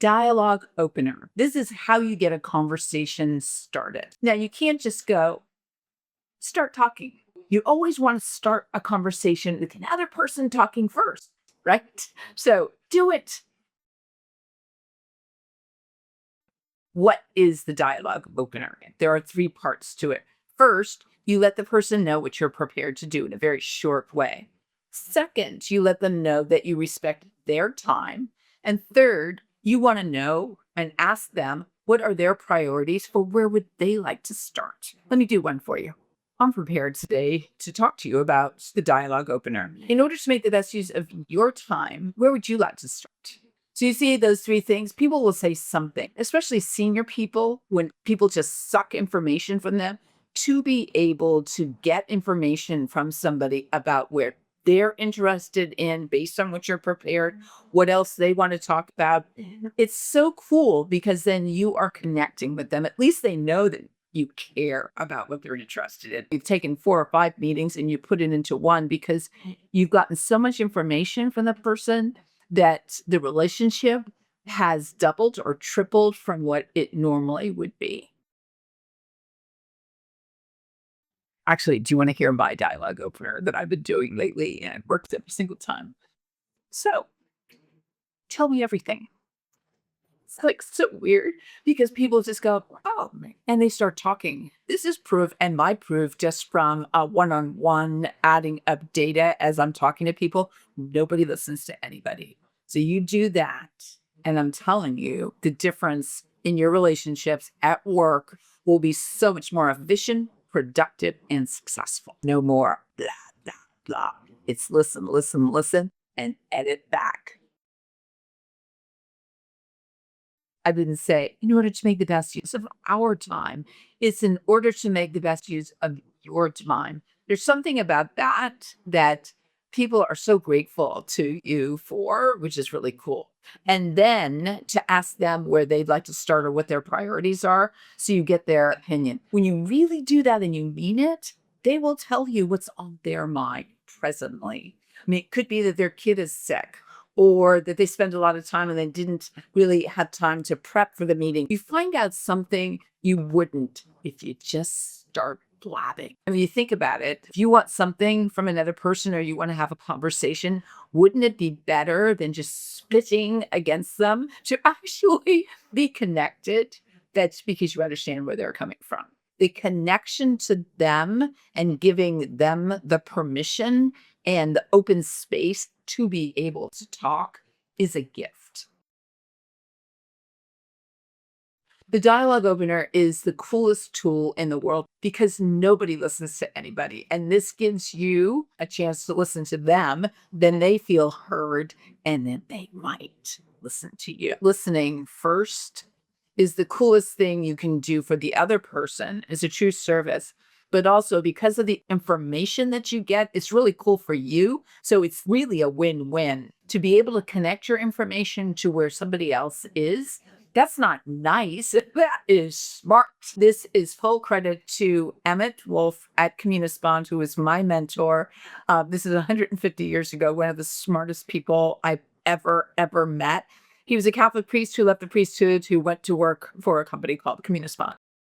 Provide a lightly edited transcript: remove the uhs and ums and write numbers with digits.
Dialogue opener. This is how you get a conversation started. Now, you can't just go start talking. You always want to start a conversation with another person talking first, right? So do it. What is the dialogue opener? There are three parts to it. First, you let the person know what you're prepared to do in a very short way. Second, you let them know that you respect their time. And third, you want to know and ask them what are their priorities for where would they like to start. Let me do one for you. I'm prepared today to talk to you about the dialogue opener. In order to make the best use of your time, where would you like to start? So you see those three things, people will say something, especially senior people, when people just suck information from them, to be able to get information from somebody about where they're interested in based on what you're prepared, what else they want to talk about. It's so cool because then you are connecting with them. At least they know that you care about what they're interested in. You've taken 4 or 5 meetings and you put it into one because you've gotten so much information from the person that the relationship has doubled or tripled from what it normally would be. Actually, do you want to hear my dialogue opener that I've been doing lately and it works every single time? So tell me everything. It's like so weird because people just go, oh, and they start talking. This is proof, and my proof just from a one on one adding up data as I'm talking to people. Nobody listens to anybody. So you do that, and I'm telling you, the difference in your relationships at work will be so much more efficient, productive, and successful. No more blah, blah, blah. It's listen, listen, listen, and edit back. I didn't say in order to make the best use of our time. It's in order to make the best use of your time. There's something about that people are so grateful to you for, which is really cool. And then to ask them where they'd like to start or what their priorities are, so you get their opinion. When you really do that and you mean it, they will tell you what's on their mind presently. I mean, it could be that their kid is sick or that they spend a lot of time and they didn't really have time to prep for the meeting. You find out something you wouldn't if you just start blabbing. I mean, you think about it. If you want something from another person or you want to have a conversation, wouldn't it be better than just spitting against them to actually be connected? That's because you understand where they're coming from. The connection to them and giving them the permission and the open space to be able to talk is a gift. The dialogue opener is the coolest tool in the world because nobody listens to anybody. And this gives you a chance to listen to them. Then they feel heard and then they might listen to you. Listening first is the coolest thing you can do for the other person. It's a true service. But also because of the information that you get, it's really cool for you. So it's really a win-win to be able to connect your information to where somebody else is. That's not nice. That is smart. This is full credit to Emmett Wolfe at Communispond, who was my mentor. This is 150 years ago, one of the smartest people I've ever met. He was a Catholic priest who left the priesthood, who went to work for a company called Communispond.